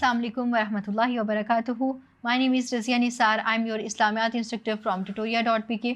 Assalamu alaikum warahmatullahi wabarakatuh. My name is Razia Nisar. I'm your Islamiyat instructor from tutoria.pk.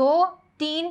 2, 3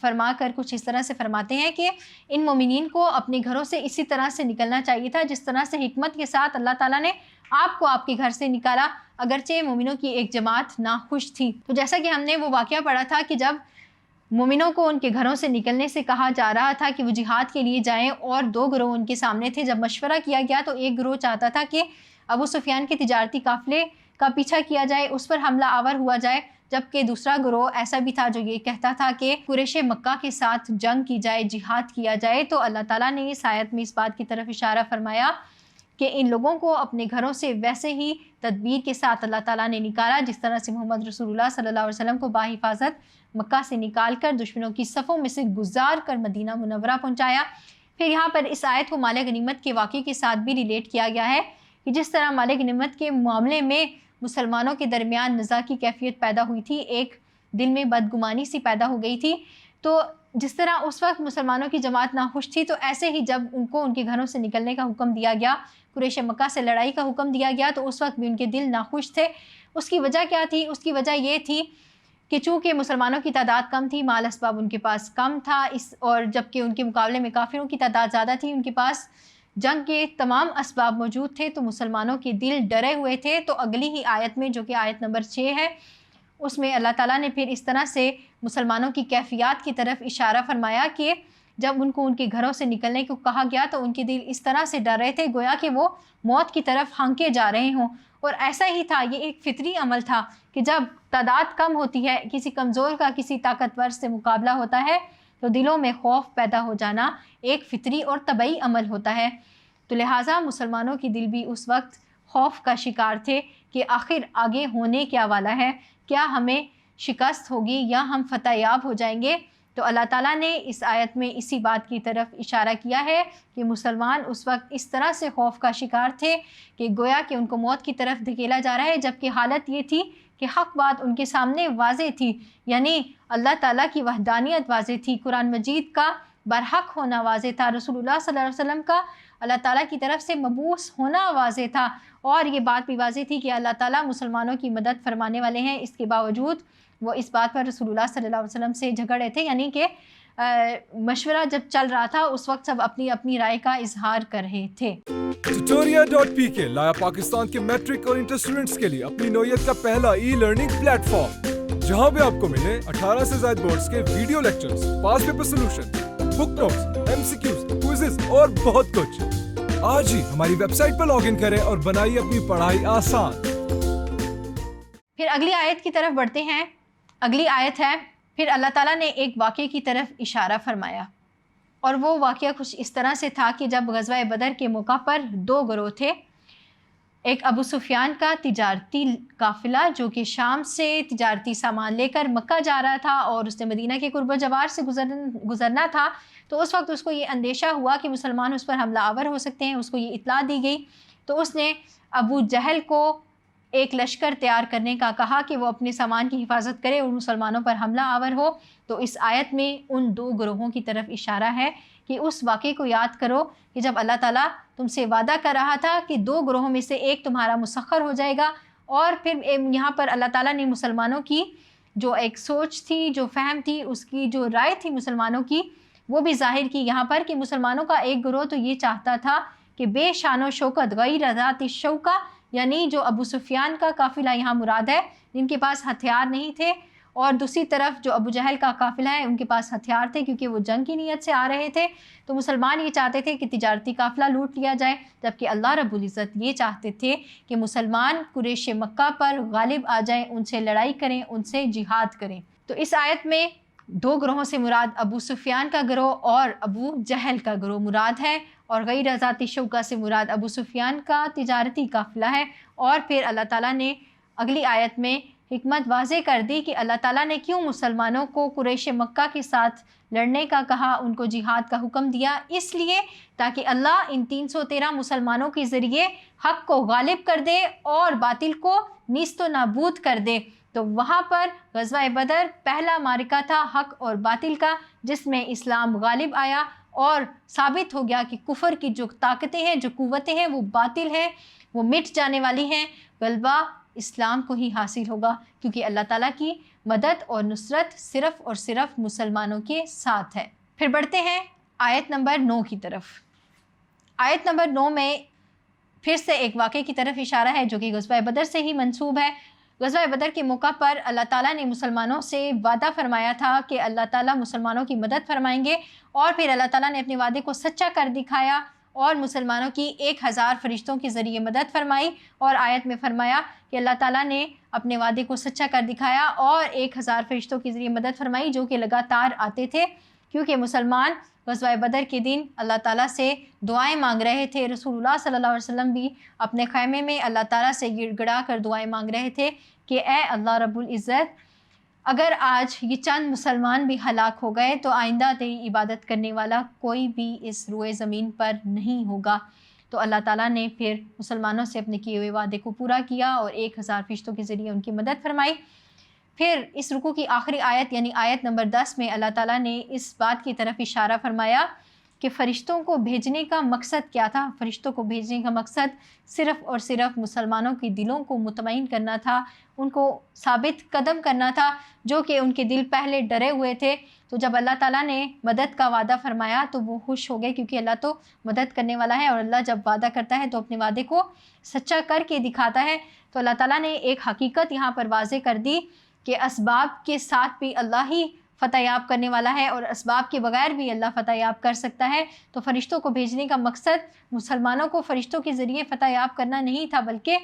فرما کر کچھ اس طرح سے فرماتے ہیں کہ ان مومنین کو اپنے گھروں سے اسی طرح سے نکلنا چاہیے تھا جس طرح سے حکمت کے ساتھ اللہ تعالیٰ نے آپ کو آپ کے گھر سے نکالا، اگرچہ مومنوں کی ایک جماعت ناخوش تھی۔ تو جیسا کہ ہم نے وہ واقعہ پڑھا تھا کہ جب مومنوں کو ان کے گھروں سے نکلنے سے کہا جا رہا تھا کہ وہ جہاد کے لیے جائیں اور دو گروہ ان کے سامنے تھے، جب مشورہ کیا گیا تو ایک گروہ چاہتا تھا کہ ابو سفیان کے تجارتی قافلے کا پیچھا کیا جائے، اس پر حملہ آور ہوا جائے، جبکہ دوسرا گروہ ایسا بھی تھا جو یہ کہتا تھا کہ قریش مکہ کے ساتھ جنگ کی جائے، جہاد کیا جائے۔ تو اللہ تعالیٰ نے اس آیت میں اس بات کی طرف اشارہ فرمایا کہ ان لوگوں کو اپنے گھروں سے ویسے ہی تدبیر کے ساتھ اللہ تعالیٰ نے نکالا جس طرح سے محمد رسول اللہ صلی اللہ علیہ وسلم کو باحفاظت مکہ سے نکال کر دشمنوں کی صفوں میں سے گزار کر مدینہ منورہ پہنچایا۔ پھر یہاں پر اس آیت کو مال غنیمت کے واقعے کے ساتھ بھی ریلیٹ کیا گیا ہے کہ جس طرح مال غنیمت کے معاملے میں مسلمانوں کے درمیان نزاع کی کیفیت پیدا ہوئی تھی، ایک دل میں بدگمانی سی پیدا ہو گئی تھی، تو جس طرح اس وقت مسلمانوں کی جماعت ناخوش تھی، تو ایسے ہی جب ان کو ان کے گھروں سے نکلنے کا حکم دیا گیا، قریش مکہ سے لڑائی کا حکم دیا گیا، تو اس وقت بھی ان کے دل ناخوش تھے۔ اس کی وجہ کیا تھی؟ اس کی وجہ یہ تھی کہ چونکہ مسلمانوں کی تعداد کم تھی، مال اسباب ان کے پاس کم تھا، اور جبکہ ان کے مقابلے میں کافروں کی تعداد زیادہ تھی، ان کے پاس جنگ کے تمام اسباب موجود تھے، تو مسلمانوں کے دل ڈرے ہوئے تھے۔ تو اگلی ہی آیت میں جو کہ آیت نمبر 6 ہے، اس میں اللہ تعالیٰ نے پھر اس طرح سے مسلمانوں کی کیفیات کی طرف اشارہ فرمایا کہ جب ان کو ان کے گھروں سے نکلنے کو کہا گیا تو ان کے دل اس طرح سے ڈر رہے تھے گویا کہ وہ موت کی طرف ہانکے جا رہے ہوں، اور ایسا ہی تھا، یہ ایک فطری عمل تھا کہ جب تعداد کم ہوتی ہے، کسی کمزور کا کسی طاقتور سے مقابلہ ہوتا ہے تو دلوں میں خوف پیدا ہو جانا ایک فطری اور طبعی عمل ہوتا ہے۔ تو لہٰذا مسلمانوں کی دل بھی اس وقت خوف کا شکار تھے کہ آخر آگے ہونے کیا والا ہے، کیا ہمیں شکست ہوگی یا ہم فتح یاب ہو جائیں گے۔ تو اللہ تعالیٰ نے اس آیت میں اسی بات کی طرف اشارہ کیا ہے کہ مسلمان اس وقت اس طرح سے خوف کا شکار تھے کہ گویا کہ ان کو موت کی طرف دھکیلا جا رہا ہے، جبکہ حالت یہ تھی کہ حق بات ان کے سامنے واضح تھی، یعنی اللہ تعالیٰ کی وحدانیت واضح تھی، قرآن مجید کا برحق ہونا واضح تھا، رسول اللہ صلی اللہ علیہ وسلم کا اللہ تعالیٰ کی طرف سے مبعوث ہونا واضح تھا، اور یہ بات بھی واضح تھی کہ اللہ تعالیٰ مسلمانوں کی مدد فرمانے والے ہیں۔ اس کے باوجود وہ اس بات پر رسول اللہ صلی اللہ علیہ وسلم سے جھگڑ رہے تھے، یعنی کہ مشورہ جب چل رہا تھا اس وقت سب اپنی اپنی رائے کا اظہار کر رہے تھے۔ Tutoria.pk لایا پاکستان کے میٹرک اور انٹر اسٹوڈنٹس کے لیے اپنی نوعیت کا پہلا ای لرننگ پلیٹ فارم، جہاں پہ آپ کو ملے 18 سے زائد بورڈز کے video lectures, past paper solution, book notes, MCQs، quizzes اور بہت کچھ۔ آج ہی ہماری ویب سائٹ پر لاگ ان کریں اور بنائیے اپنی پڑھائی آسان۔ پھر اگلی آیت کی طرف بڑھتے ہیں۔ اگلی آیت ہے، پھر اللہ تعالیٰ نے ایک واقعے کی طرف اشارہ فرمایا، اور وہ واقعہ کچھ اس طرح سے تھا کہ جب غزوہ بدر کے موقع پر دو گروہ تھے، ایک ابو سفیان کا تجارتی قافلہ جو کہ شام سے تجارتی سامان لے کر مکہ جا رہا تھا اور اس نے مدینہ کے قرب و جوار سے گزرنا تھا، تو اس وقت اس کو یہ اندیشہ ہوا کہ مسلمان اس پر حملہ آور ہو سکتے ہیں، اس کو یہ اطلاع دی گئی، تو اس نے ابو جہل کو ایک لشکر تیار کرنے کا کہا کہ وہ اپنے سامان کی حفاظت کرے اور مسلمانوں پر حملہ آور ہو۔ تو اس آیت میں ان دو گروہوں کی طرف اشارہ ہے کہ اس واقعے کو یاد کرو کہ جب اللہ تعالیٰ تم سے وعدہ کر رہا تھا کہ دو گروہوں میں سے ایک تمہارا مسخر ہو جائے گا، اور پھر یہاں پر اللہ تعالیٰ نے مسلمانوں کی جو ایک سوچ تھی، جو فہم تھی، اس کی جو رائے تھی مسلمانوں کی، وہ بھی ظاہر کی یہاں پر کہ مسلمانوں کا ایک گروہ تو یہ چاہتا تھا کہ بے شان و شوکت غیر ذات الشوکہ، یعنی جو ابو سفیان کا قافلہ یہاں مراد ہے جن کے پاس ہتھیار نہیں تھے، اور دوسری طرف جو ابو جہل کا قافلہ ہے ان کے پاس ہتھیار تھے کیونکہ وہ جنگ کی نیت سے آ رہے تھے، تو مسلمان یہ چاہتے تھے کہ تجارتی قافلہ لوٹ لیا جائے، جبکہ اللہ رب العزت یہ چاہتے تھے کہ مسلمان قریش مکہ پر غالب آ جائیں، ان سے لڑائی کریں، ان سے جہاد کریں۔ تو اس آیت میں دو گروہوں سے مراد ابو سفیان کا گروہ اور ابو جہل کا گروہ مراد ہے، اور غیر ذات شوکہ سے مراد ابو سفیان کا تجارتی قافلہ ہے۔ اور پھر اللہ تعالیٰ نے اگلی آیت میں حکمت واضح کر دی کہ اللہ تعالیٰ نے کیوں مسلمانوں کو قریش مکہ کے ساتھ لڑنے کا کہا، ان کو جہاد کا حکم دیا، اس لیے تاکہ اللہ ان 313 مسلمانوں کے ذریعے حق کو غالب کر دے اور باطل کو نیست و نابود کر دے۔ تو وہاں پر غزوہ بدر پہلا معرکہ تھا حق اور باطل کا، جس میں اسلام غالب آیا اور ثابت ہو گیا کہ کفر کی جو طاقتیں ہیں، جو قوتیں ہیں، وہ باطل ہیں، وہ مٹ جانے والی ہیں، غلبہ اسلام کو ہی حاصل ہوگا، کیونکہ اللہ تعالیٰ کی مدد اور نصرت صرف اور صرف مسلمانوں کے ساتھ ہے۔ پھر بڑھتے ہیں آیت نمبر 9 کی طرف۔ آیت نمبر 9 میں پھر سے ایک واقعے کی طرف اشارہ ہے جو کہ غزوہ بدر سے ہی منسوب ہے۔ غزوہ بدر کے موقع پر اللہ تعالیٰ نے مسلمانوں سے وعدہ فرمایا تھا کہ اللہ تعالیٰ مسلمانوں کی مدد فرمائیں گے، اور پھر اللہ تعالیٰ نے اپنے وعدے کو سچا کر دکھایا اور مسلمانوں کی 1000 فرشتوں کے ذریعے مدد فرمائی، اور آیت میں فرمایا کہ اللہ تعالیٰ نے اپنے وعدے کو سچا کر دکھایا اور 1000 فرشتوں کے ذریعے مدد فرمائی جو کہ لگاتار آتے تھے، کیونکہ مسلمان غزوہ بدر کے دن اللہ تعالیٰ سے دعائیں مانگ رہے تھے۔ رسول اللہ صلی اللہ علیہ وسلم بھی اپنے خیمے میں اللہ تعالیٰ سے گڑ گڑا کر دعائیں مانگ رہے تھے کہ اے اللہ رب العزت، اگر آج یہ چند مسلمان بھی ہلاک ہو گئے تو آئندہ تیری عبادت کرنے والا کوئی بھی اس روئے زمین پر نہیں ہوگا۔ تو اللہ تعالیٰ نے پھر مسلمانوں سے اپنے کیے ہوئے وعدے کو پورا کیا اور 1000 فرشتوں کے ذریعے ان کی مدد فرمائی۔ پھر اس رکوع کی آخری آیت یعنی آیت نمبر 10 میں اللہ تعالیٰ نے اس بات کی طرف اشارہ فرمایا کہ فرشتوں کو بھیجنے کا مقصد کیا تھا۔ فرشتوں کو بھیجنے کا مقصد صرف اور صرف مسلمانوں کے دلوں کو مطمئن کرنا تھا، ان کو ثابت قدم کرنا تھا، جو کہ ان کے دل پہلے ڈرے ہوئے تھے۔ تو جب اللہ تعالیٰ نے مدد کا وعدہ فرمایا تو وہ خوش ہو گئے، کیونکہ اللہ تو مدد کرنے والا ہے، اور اللہ جب وعدہ کرتا ہے تو اپنے وعدے کو سچا کر کے دکھاتا ہے۔ تو اللہ تعالیٰ نے ایک حقیقت یہاں پر واضح کر دی کہ اسباب کے ساتھ بھی اللہ ہی فتح یاب کرنے والا ہے، اور اسباب کے بغیر بھی اللہ فتح یاب کر سکتا ہے۔ تو فرشتوں کو بھیجنے کا مقصد مسلمانوں کو فرشتوں کے ذریعے فتح یاب کرنا نہیں تھا، بلکہ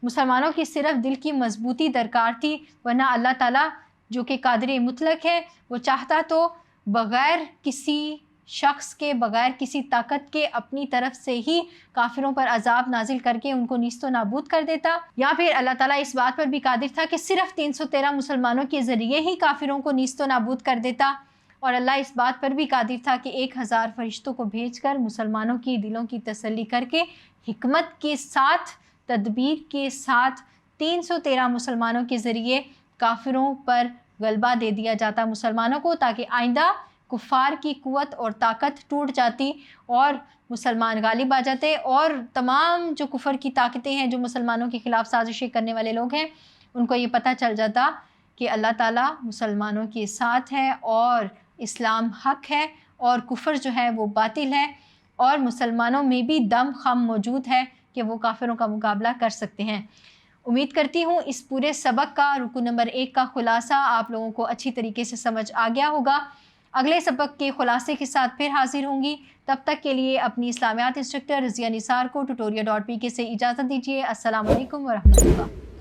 مسلمانوں کی صرف دل کی مضبوطی درکار تھی، ورنہ اللہ تعالیٰ جو کہ قادر مطلق ہے، وہ چاہتا تو بغیر کسی شخص کے، بغیر کسی طاقت کے اپنی طرف سے ہی کافروں پر عذاب نازل کر کے ان کو نیست و نابود کر دیتا، یا پھر اللہ تعالیٰ اس بات پر بھی قادر تھا کہ صرف 313 مسلمانوں کے ذریعے ہی کافروں کو نیست و نابود کر دیتا، اور اللہ اس بات پر بھی قادر تھا کہ 1000 فرشتوں کو بھیج کر مسلمانوں کی دلوں کی تسلی کر کے حکمت کے ساتھ، تدبیر کے ساتھ 313 مسلمانوں کے ذریعے کافروں پر غلبہ دے دیا جاتا مسلمانوں کو، تاکہ آئندہ کفار کی قوت اور طاقت ٹوٹ جاتی اور مسلمان غالب آ جاتے، اور تمام جو کفر کی طاقتیں ہیں، جو مسلمانوں کے خلاف سازشیں کرنے والے لوگ ہیں، ان کو یہ پتہ چل جاتا کہ اللہ تعالیٰ مسلمانوں کے ساتھ ہے اور اسلام حق ہے اور کفر جو ہے وہ باطل ہے، اور مسلمانوں میں بھی دم خم موجود ہے کہ وہ کافروں کا مقابلہ کر سکتے ہیں۔ امید کرتی ہوں اس پورے سبق کا رکوع نمبر 1 کا خلاصہ آپ لوگوں کو اچھی طریقے سے سمجھ آ گیا ہوگا۔ اگلے سبق کے خلاصے کے ساتھ پھر حاضر ہوں گی، تب تک کے لیے اپنی اسلامیات انسٹرکٹر رضیہ نثار کو tutoria.pk سے اجازت دیجیے۔ السلام علیکم ورحمۃ اللہ۔